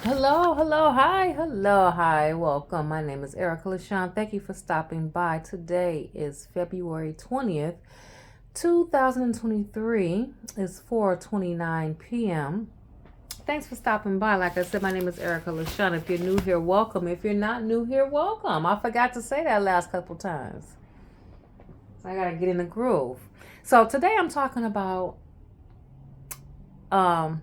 Hi. Welcome. My name is Erica LaShawn. Thank you for stopping by. Today is February 20th, 2023. It's 4:29 p.m. Thanks for stopping by. Like I said, my name is Erica LaShawn. If you're new here, welcome. If you're not new here, welcome. I forgot to say that last couple times. So I gotta get in the groove. So um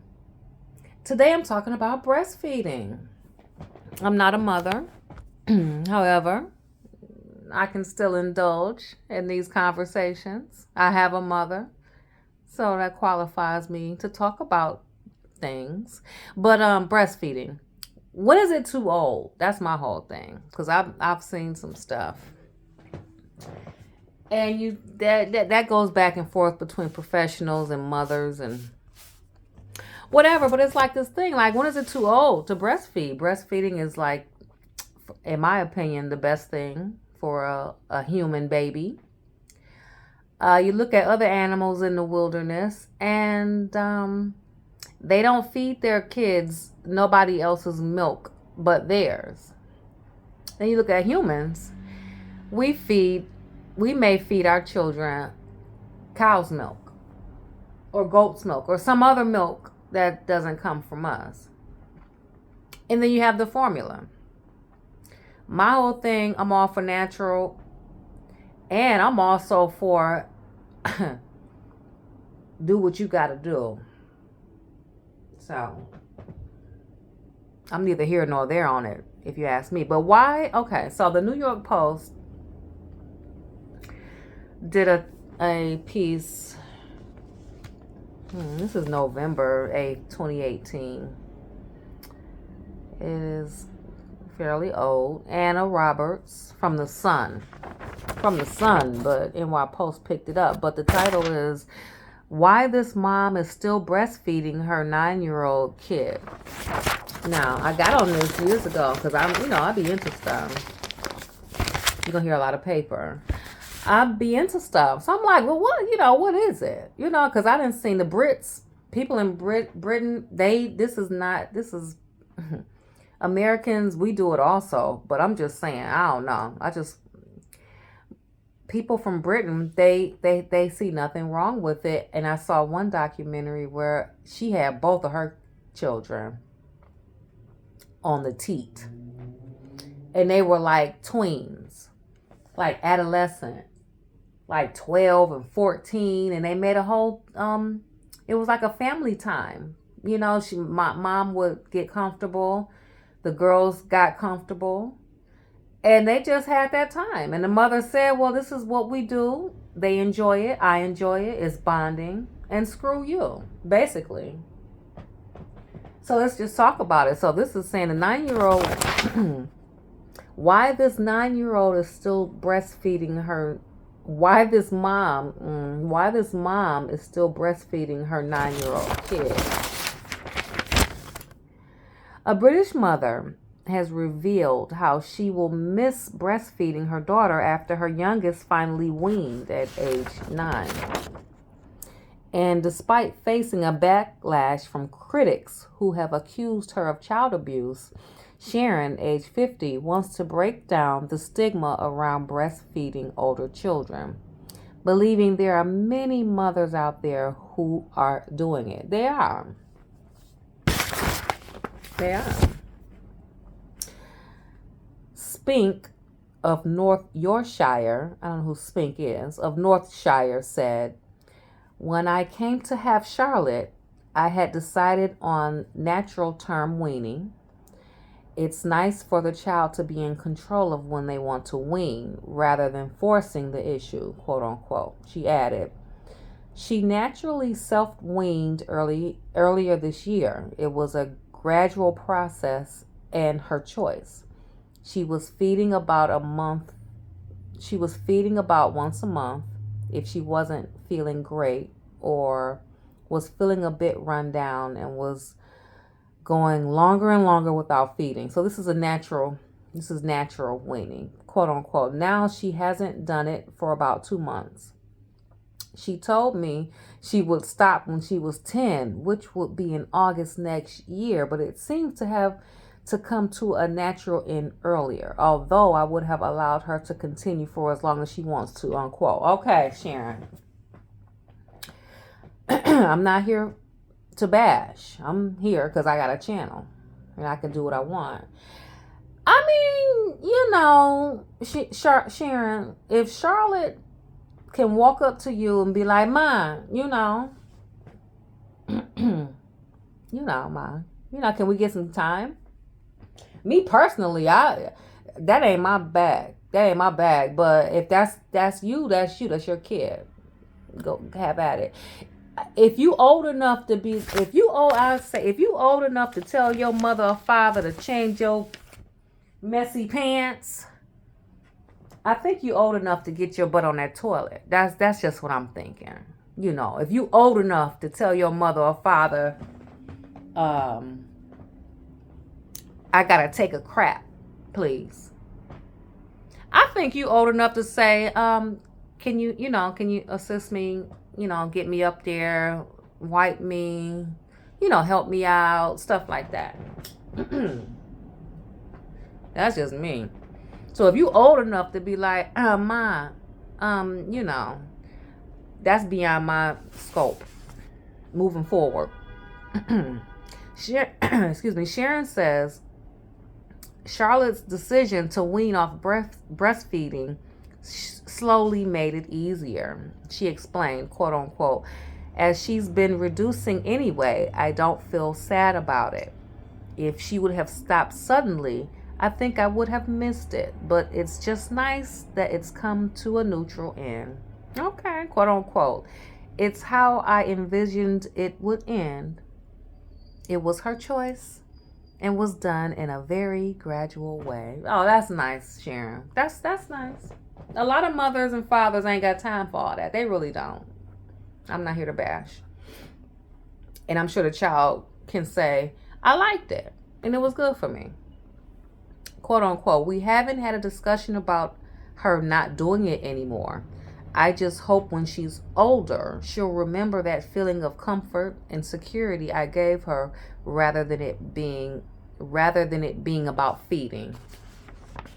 today I'm talking about breastfeeding. I'm not a mother. However, I can still indulge in these conversations. I have a mother, so that qualifies me to talk about things. But breastfeeding. When is it too old? That's my whole thing. Because I've seen some stuff. And that goes back and forth between professionals and mothers and whatever, but it's like this thing, like when is it too old to breastfeed? Breastfeeding is like, in my opinion, the best thing for a human baby. You look at other animals in the wilderness, and they don't feed their kids nobody else's milk but theirs. Then you look at humans. We feed, we may feed our children cow's milk or goat's milk or some other milk that doesn't come from us. And then you have the formula. My whole thing, I'm all for natural, and I'm also for do what you got to do. So I'm neither here nor there on it, if you ask me. But why? Okay, so the New York Post did a piece. This is November 2018. It is fairly old. Anna Roberts from the Sun. But NY Post picked it up. But the title is Why This Mom is Still Breastfeeding Her 9-year-old Kid. Now, I got on this years ago because I be into stuff. You're going to hear a lot of paper. I'd be into stuff. So I'm like, well, what is it? Because I didn't see the Brits, people in Britain, this is Americans, we do it also. But I'm just saying, I don't know. People from Britain, they see nothing wrong with it. And I saw one documentary where she had both of her children on the teat. And they were like tweens, like adolescent, like 12 and 14. And they made a whole, it was like a family time. My mom would get comfortable. The girls got comfortable. And they just had that time. And the mother said, well, this is what we do. They enjoy it. I enjoy it. It's bonding. And screw you, basically. So let's just talk about it. So this is saying a 9-year-old, why this 9-year-old is still breastfeeding her, why this mom is still breastfeeding her 9-year-old kid. A British mother has revealed how she will miss breastfeeding her daughter after her youngest finally weaned at age 9. And despite facing a backlash from critics who have accused her of child abuse, Sharon, age 50, wants to break down the stigma around breastfeeding older children, believing there are many mothers out there who are doing it. They are. Spink of North Yorkshire, I don't know who Spink is, of Northshire said, when I came to have Charlotte, I had decided on natural term weaning. It's nice for the child to be in control of when they want to wean rather than forcing the issue, quote unquote. She added, she naturally self-weaned earlier this year. It was a gradual process and her choice. She was feeding about once a month if she wasn't feeling great or was feeling a bit run down and was going longer and longer without feeding. So this is natural weaning, quote unquote. Now she hasn't done it for about 2 months. She told me she would stop when she was 10, which would be in August next year, but it seems to have to come to a natural end earlier, although I would have allowed her to continue for as long as she wants to, unquote. Okay, Sharon. I'm not here to bash. I'm here because I got a channel and I can do what I want. I mean, Sharon, if Charlotte can walk up to you and be like, "Mom, Mom, can we get some time?" Me personally, that ain't my bag. That ain't my bag. But if that's you, that's your kid. Go have at it. If you old enough to be, if you old enough to tell your mother or father to change your messy pants, I think you old enough to get your butt on that toilet. That's just what I'm thinking. If you old enough to tell your mother or father, I gotta take a crap, please. I think you old enough to say, can you assist me, get me up there, wipe me, help me out, stuff like that. That's just me. So if you old enough to be like, Mom, that's beyond my scope. Moving forward. Sharon says, Charlotte's decision to wean off breastfeeding slowly made it easier. She explained, quote unquote, as she's been reducing anyway, I don't feel sad about it. If she would have stopped suddenly, I think I would have missed it, but it's just nice that it's come to a neutral end. Okay, quote unquote. It's how I envisioned it would end. It was her choice and was done in a very gradual way. Oh, that's nice, Sharon. That's nice. A lot of mothers and fathers ain't got time for all that. They really don't. I'm not here to bash. And I'm sure the child can say, I liked it and it was good for me. Quote unquote, we haven't had a discussion about her not doing it anymore. I just hope when she's older, she'll remember that feeling of comfort and security I gave her rather than it being about feeding.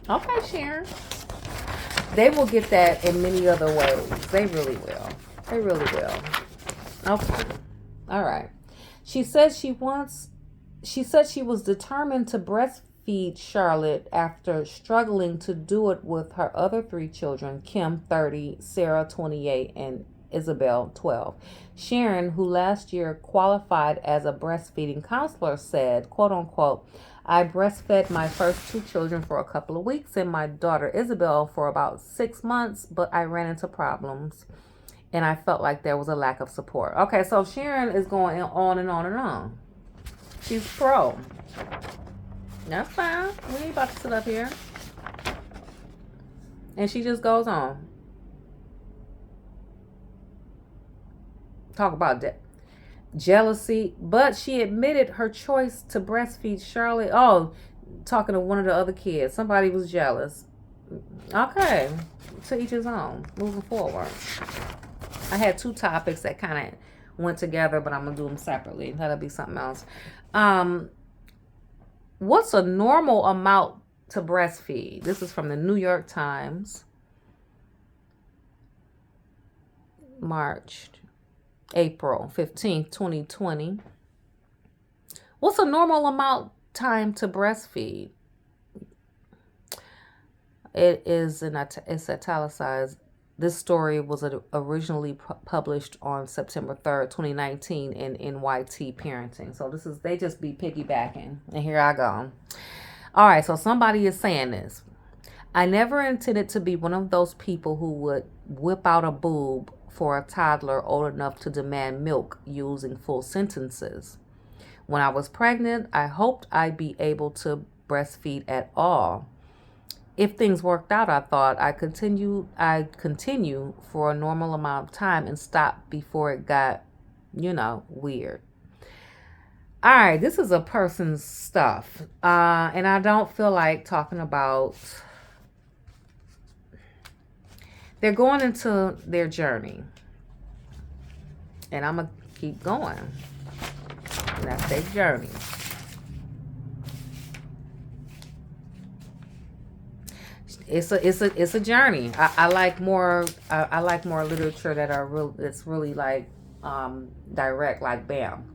Okay, Sharon. They will get that in many other ways. They really will. They really will. Okay. All right. She said she was determined to breastfeed Charlotte after struggling to do it with her other 3 children, Kim, 30, Sarah, 28, and Isabel, 12. Sharon, who last year qualified as a breastfeeding counselor, said, quote unquote, I breastfed my first 2 children for a couple of weeks and my daughter Isabel for about 6 months, but I ran into problems and I felt like there was a lack of support. Okay, so Sharon is going on and on and on. She's pro. That's fine. We ain't about to sit up here. And she just goes on. Talk about jealousy. But she admitted her choice to breastfeed Charlotte. Oh, talking to one of the other kids. Somebody was jealous. Okay. To each his own. Moving forward. I had 2 topics that kind of went together, but I'm going to do them separately. That'll be something else. What's a normal amount to breastfeed? This is from the New York Times. April 15th, 2020. What's a normal amount time to breastfeed? It's italicized. This story was originally published on September 3rd, 2019 in NYT Parenting. So they just be piggybacking. And here I go. All right, so somebody is saying this. I never intended to be one of those people who would whip out a boob for a toddler old enough to demand milk using full sentences. When I was pregnant, I hoped I'd be able to breastfeed at all. If things worked out, I thought I'd continue for a normal amount of time and stop before it got, weird. All right, this is a person's stuff. And I don't feel like talking about... They're going into their journey. And I'm going to keep going. And that's their journey. It's a journey. I like more I like more literature that are real. It's really like direct, like bam,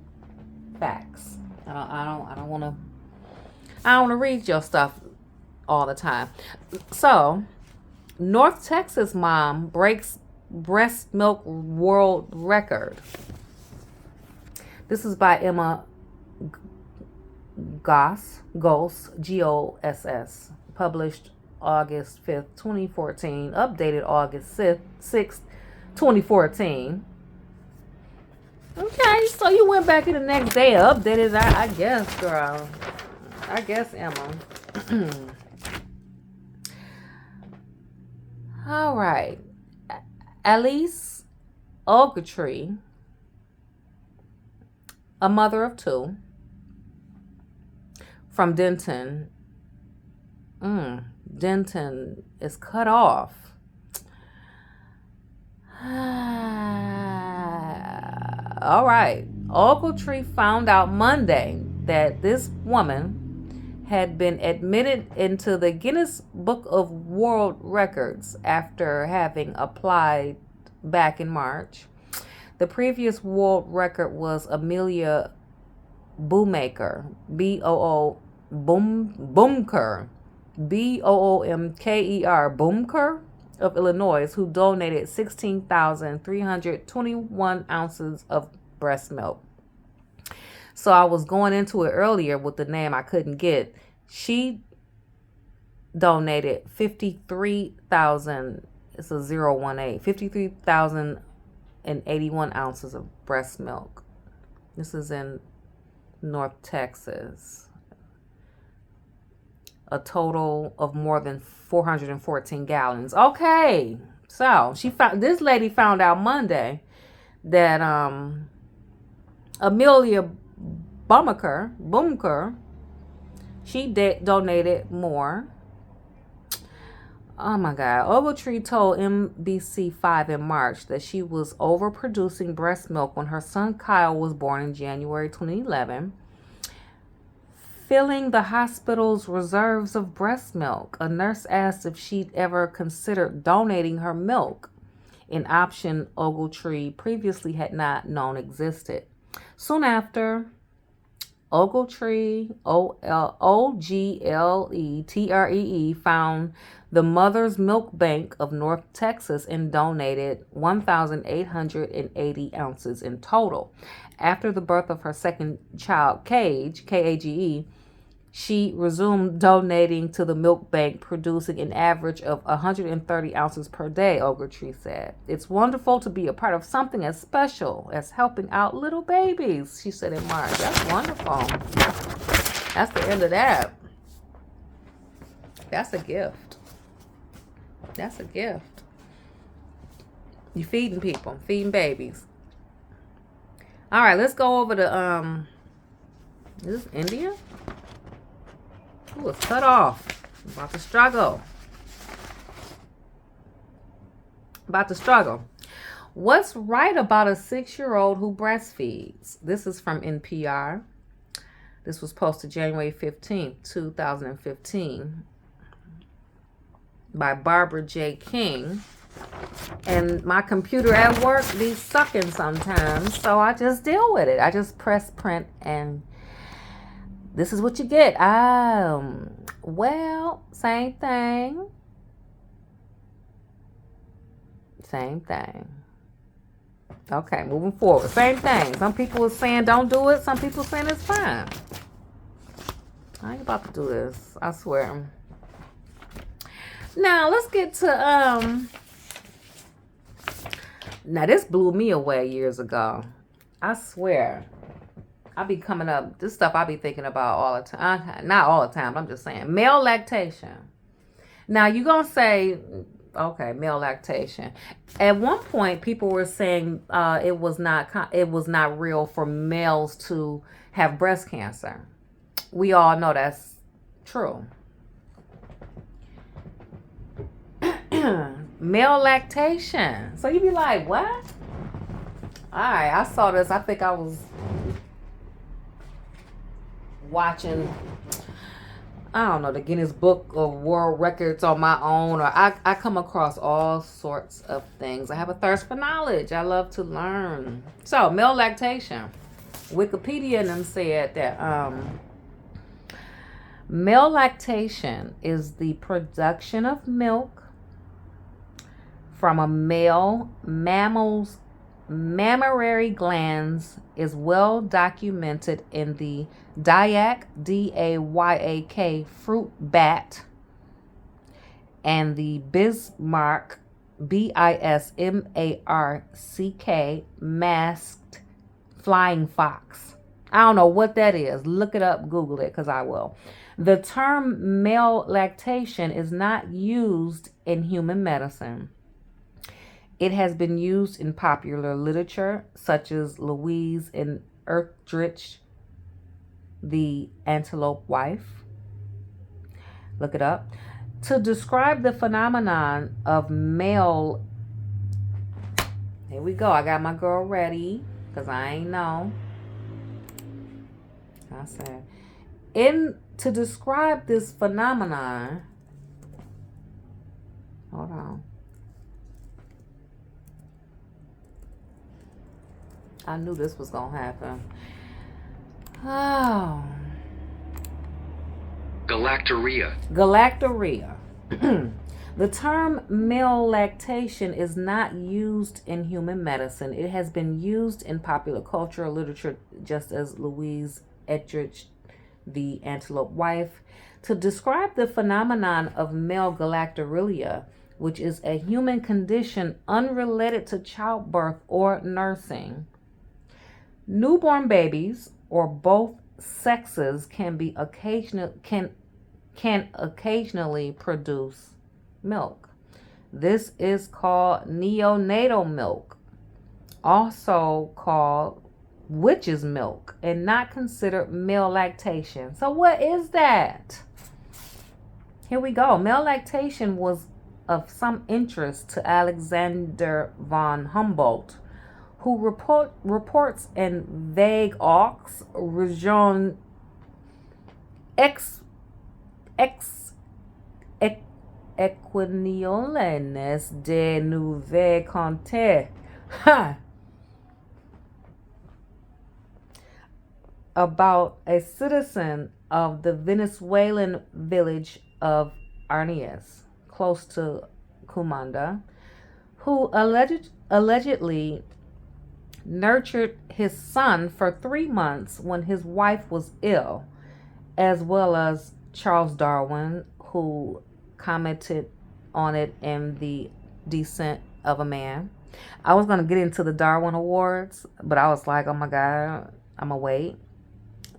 facts. I don't want to read your stuff all the time. So, North Texas mom breaks breast milk world record. This is by Emma Goss, Goss, published August 5th, 2014, updated August 6th, 2014. Okay, so you went back in the next day, updated, I guess, girl. I guess, Emma. All right. Alice Ogletree, a mother of two, from Denton. Denton is cut off. All right. Ogletree found out Monday that this woman had been admitted into the Guinness Book of World Records after having applied back in March. The previous world record was Amelia Boomker, Boomker, Boomker of Illinois, who donated 16,321 ounces of breast milk. So I was going into it earlier with the name I couldn't get. She donated 53,000. It's a 018. 53,081 ounces of breast milk. This is in North Texas. A total of more than 414 gallons. Okay, so this lady found out Monday that Amelia Boomker, she donated more. Oh my God. Ogletree told NBC5 in March that she was overproducing breast milk when her son Kyle was born in January 2011. Filling the hospital's reserves of breast milk, a nurse asked if she'd ever considered donating her milk, an option Ogletree previously had not known existed. Soon after, Ogletree, Ogletree, found the Mother's Milk Bank of North Texas and donated 1,880 ounces in total. After the birth of her second child, Kage, she resumed donating to the milk bank, producing an average of 130 ounces per day, Ogletree said. It's wonderful to be a part of something as special as helping out little babies, she said in March. That's wonderful. That's the end of that. That's a gift. That's a gift. You're feeding people, feeding babies. All right, let's go over to, is this India? Ooh, it's cut off. I'm about to struggle. What's right about a 6-year-old who breastfeeds? This is from NPR. This was posted January 15th, 2015 by Barbara J. King. And my computer at work be sucking sometimes, so I just deal with it. I just press print and this is what you get. Well, same thing. Okay, moving forward. Same thing. Some people are saying don't do it. Some people are saying it's fine. I ain't about to do this. I swear. Now, let's get to, now, this blew me away years ago. I swear. I be coming up, this stuff I be thinking about all the time. Not all the time, but I'm just saying. Male lactation. Now, you're going to say, okay, male lactation. At one point, people were saying it was not real for males to have breast cancer. We all know that's true. Male lactation. So you be like, what? All right, I saw this. I think I was watching, I don't know, the Guinness Book of World Records on my own, or I come across all sorts of things. I have a thirst for knowledge. I love to learn. So, male lactation. Wikipedia and them said that male lactation is the production of milk from a male mammal's mammary glands is well documented in the Dayak, D-A-Y-A-K, fruit bat and the Bismarck, B-I-S-M-A-R-C-K, masked flying fox. I don't know what that is. Look it up, Google it, because I will. The term male lactation is not used in human medicine. It has been used in popular literature, such as Louise and Erdrich, The Antelope Wife. Look it up. To describe the phenomenon of male... Here we go. I got my girl ready, because I ain't know. I said... To describe this phenomenon... Hold on. I knew this was going to happen. Oh. Galactorrhea. Galactorrhea. The term male lactation is not used in human medicine. It has been used in popular culture or literature, just as Louise Erdrich, The Antelope Wife, to describe the phenomenon of male galactorrhea, which is a human condition unrelated to childbirth or nursing. Newborn babies, or both sexes, can occasionally produce milk. This is called neonatal milk, also called witch's milk, and not considered male lactation. So what is that? Here we go. Male lactation was of some interest to Alexander von Humboldt, who reports in Vague Aux, Region Equinolines de Nouvelle-Comté about a citizen of the Venezuelan village of Arnias, close to Cumanda, who allegedly nurtured his son for 3 months when his wife was ill, as well as Charles Darwin, who commented on it in The Descent of a Man. I was going to get into the Darwin Awards, but I was like, oh my God, I'm going to wait.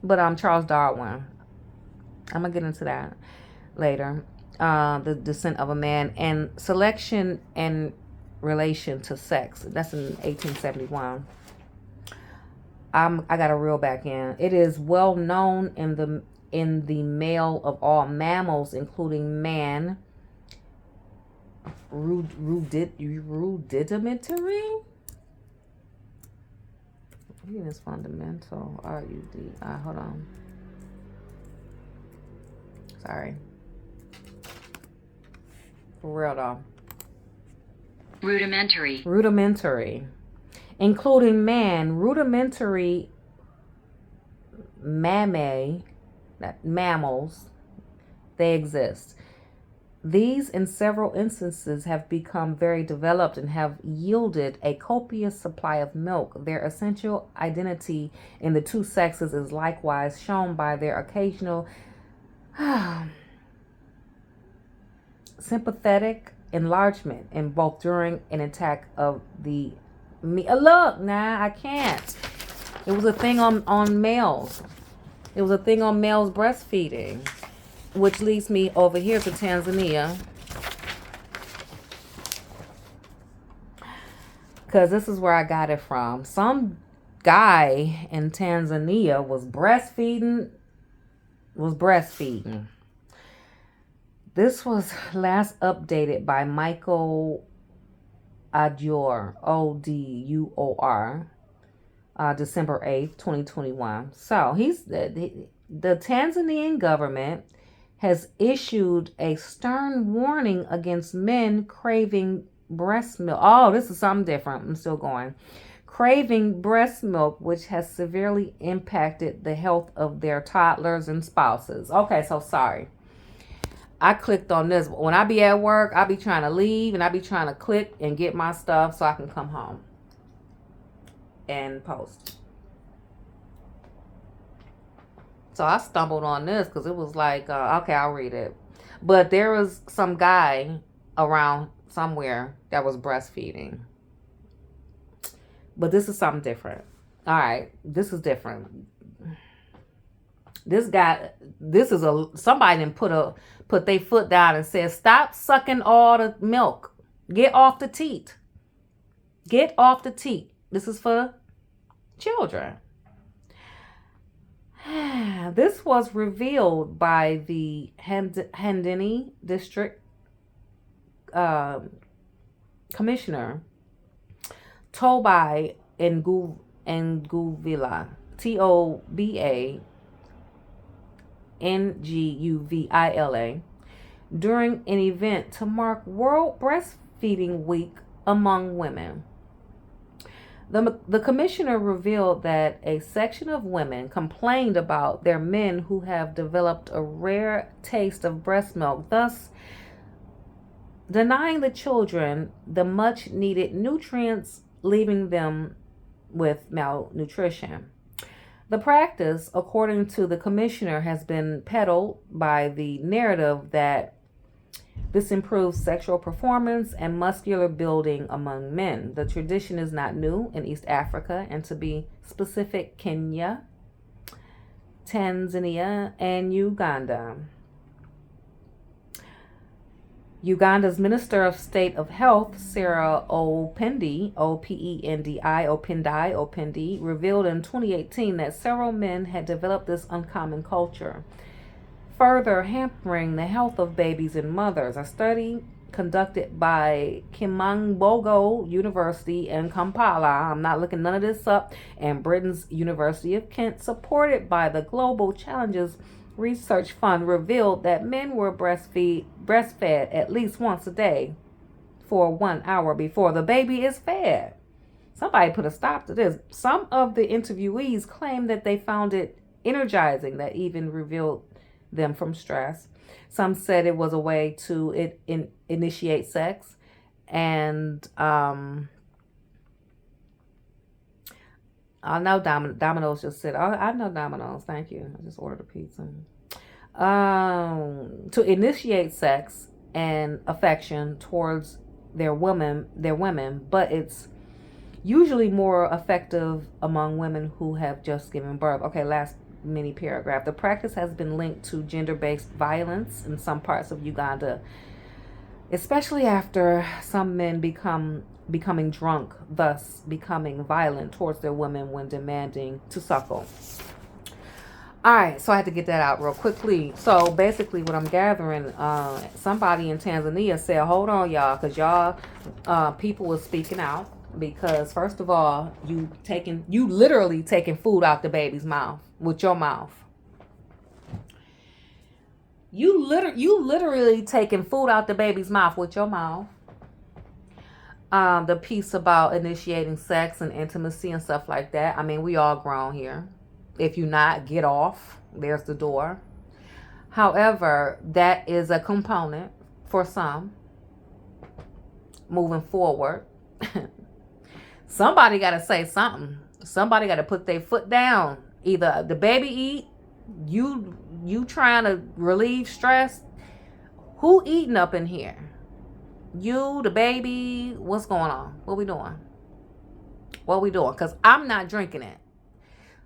But Charles Darwin, I'm going to get into that later. The Descent of a Man, and Selection and Relation to Sex. That's in 1871. I got to reel back in. It is well known in the male of all mammals, including man, rudimentary. I think it's fundamental. R-U-D-I. Hold on. Sorry. For real though. Rudimentary. Including man, rudimentary mammals, they exist. These, in several instances, have become very developed and have yielded a copious supply of milk. Their essential identity in the two sexes is likewise shown by their occasional sympathetic enlargement in both during an attack of the look, nah, I can't. It was a thing on males. It was a thing on males breastfeeding, which leads me over here to Tanzania, because this is where I got it from. Some guy in Tanzania was breastfeeding. This was last updated by Michael Oduor, Odur, December 8th, 2021. So the Tanzanian government has issued a stern warning against men craving breast milk. Oh, this is something different. I'm still going. Craving breast milk, which has severely impacted the health of their toddlers and spouses. Okay, so sorry. I clicked on this. When I be at work, I be trying to leave and I be trying to click and get my stuff so I can come home and post. So I stumbled on this because it was like, okay, I'll read it. But there was some guy around somewhere that was breastfeeding. But this is something different. All right, this is different. This guy, somebody didn't put their foot down and said, stop sucking all the milk. Get off the teat. Get off the teat. This is for children. This was revealed by the Handeni District Commissioner Tobai Nguvila, Toba Nguvila, during an event to mark World Breastfeeding Week among women. The commissioner revealed that a section of women complained about their men who have developed a rare taste of breast milk, thus denying the children the much needed nutrients, leaving them with malnutrition. The practice, according to the commissioner, has been peddled by the narrative that this improves sexual performance and muscular building among men. The tradition is not new in East Africa, and to be specific, Kenya, Tanzania, and Uganda. Uganda's Minister of State of Health, Sarah Opendi, Opendi, revealed in 2018 that several men had developed this uncommon culture, further hampering the health of babies and mothers. A study conducted by Kimambogo University in Kampala, I'm not looking none of this up, and Britain's University of Kent, supported by the Global Challenges Research Fund, revealed that men were breastfed at least once a day for 1 hour before the baby is fed. Somebody put a stop to this. Some of the interviewees claimed that they found it energizing, that even revealed them from stress. Some said it was a way to initiate sex, and I know Domino's just said, I know Domino's, thank you. I just ordered a pizza. To initiate sex and affection towards their women, but it's usually more effective among women who have just given birth. Okay, last mini paragraph. The practice has been linked to gender-based violence in some parts of Uganda, especially after some men becoming drunk, thus becoming violent towards their women when demanding to suckle. All right, so I had to get that out real quickly. So basically what I'm gathering, somebody in Tanzania said, hold on, y'all, because y'all people were speaking out, because first of all, you literally taking food out the baby's mouth with your mouth. You literally taking food out the baby's mouth with your mouth. The piece about initiating sex and intimacy and stuff like that. I mean, we all grown here. If you're not, get off. There's the door. However, that is a component for some moving forward. Somebody got to say something. Somebody got to put their foot down. Either the baby eat, you trying to relieve stress. Who eating up in here? You, the baby, what's going on? What we doing? Because I'm not drinking it.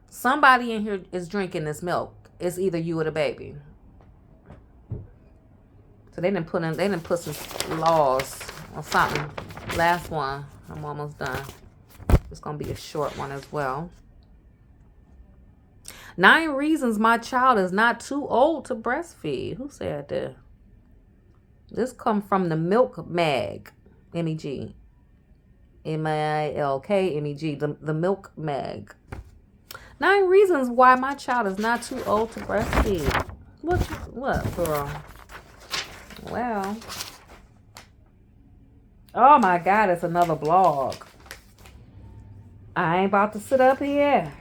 Somebody in here is drinking this milk. It's either you or the baby. So they didn't put some laws or something. Last one. I'm almost done. It's going to be a short one as well. 9 reasons my child is not too old to breastfeed. Who said that? This come from the Milk Mag, MEG. MILK MEG, the Milk Mag. 9 reasons why my child is not too old to breastfeed. What, girl? Well, oh my God, it's another blog. I ain't about to sit up here.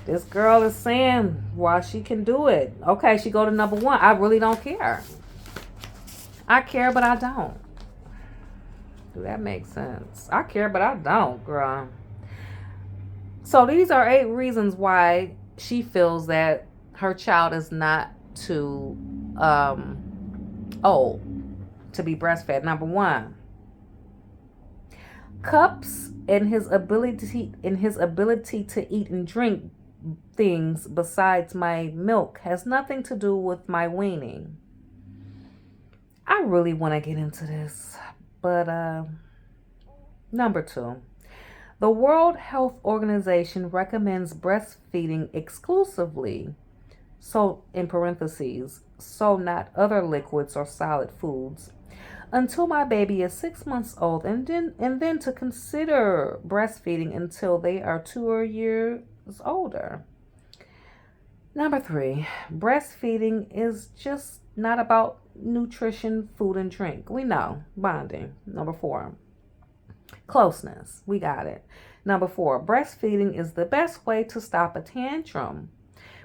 This girl is saying why she can do it. Okay, she go to number 1. I really don't care. I care, but I don't. Do that make sense? I care, but I don't, girl. So these are 8 reasons why she feels that her child is not too old to be breastfed. Number 1, cups in his ability to eat and drink things besides my milk has nothing to do with my weaning. I really want to get into this, but number 2, the World Health Organization recommends breastfeeding exclusively, so in parentheses, so not other liquids or solid foods, until my baby is 6 months old, and then to consider breastfeeding until they are 2 years older. Number 3, breastfeeding is just not about nutrition, food, and drink. We know. Bonding. Number 4, closeness. We got it. Number 4, breastfeeding is the best way to stop a tantrum,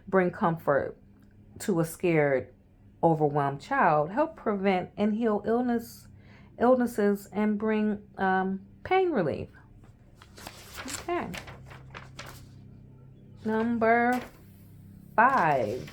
bring comfort to a scared, overwhelmed child, help prevent and heal illnesses, and bring pain relief. Okay. Number 5.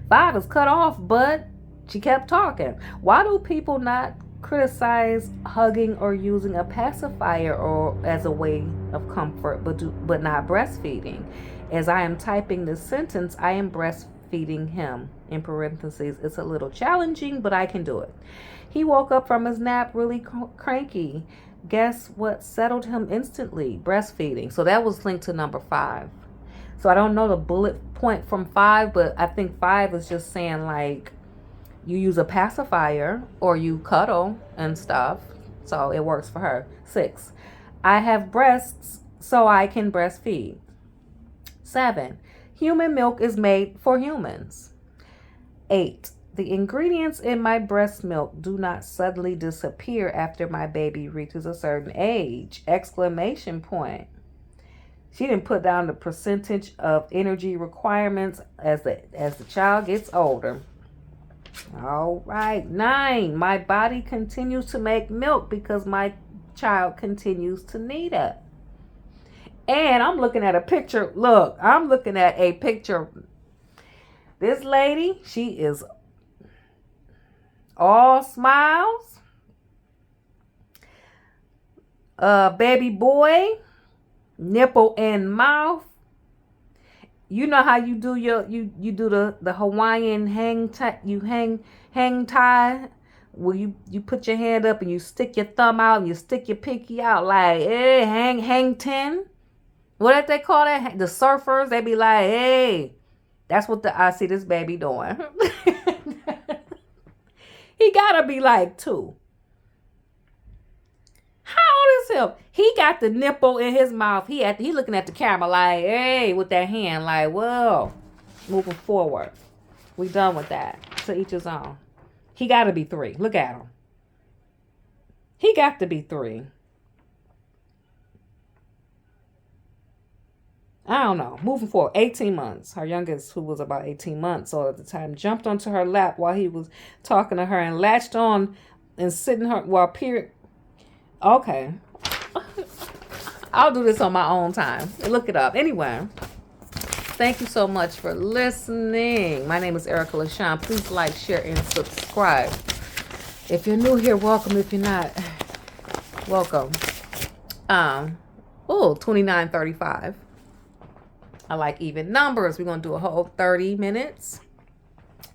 5 is cut off, but she kept talking. Why do people not criticize hugging or using a pacifier or as a way of comfort, but not breastfeeding? As I am typing this sentence, I am breastfeeding him. In parentheses, it's a little challenging, but I can do it. He woke up from his nap really cranky. Guess what settled him instantly? Breastfeeding. So that was linked to number 5. So I don't know the bullet point from 5, but I think 5 is just saying like you use a pacifier or you cuddle and stuff. So it works for her. 6, I have breasts so I can breastfeed. 7, human milk is made for humans. 8, the ingredients in my breast milk do not suddenly disappear after my baby reaches a certain age! Exclamation point. She didn't put down the percentage of energy requirements as the child gets older. All right. 9, my body continues to make milk because my child continues to need it. And I'm looking at a picture. Look, I'm looking at a picture. This lady, she is all smiles. Baby boy, nipple and mouth. You know how you do you do the Hawaiian hang tie, where you put your hand up and you stick your thumb out and you stick your pinky out like, hey, hang 10. What did they call that? The surfers, they be like, hey, that's what I see this baby doing. He gotta be like 2. How old is him? He got the nipple in his mouth. He looking at the camera like, hey, with that hand, like, whoa. Moving forward. We done with that. To each his own. He got to be 3. Look at him. He got to be 3. I don't know. Moving forward. 18 months. Her youngest, who was about 18 months old at the time, jumped onto her lap while he was talking to her and latched on and sitting her while period. Okay. I'll do this on my own time. Look it up. Anyway, thank you so much for listening. My name is Erica LaShawn. Please like, share, and subscribe. If you're new here, welcome. If you're not, welcome. 29:35. I like even numbers. We're going to do a whole 30 minutes.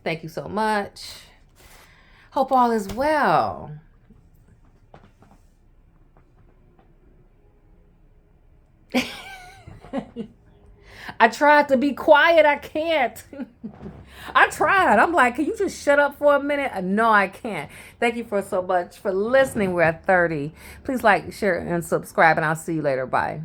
Thank you so much. Hope all is well. I tried to be quiet. I can't. I tried. I'm like, can you just shut up for a minute? No, I can't. Thank you for so much for listening. We're at 30. Please like, share, and subscribe, and I'll see you later. Bye.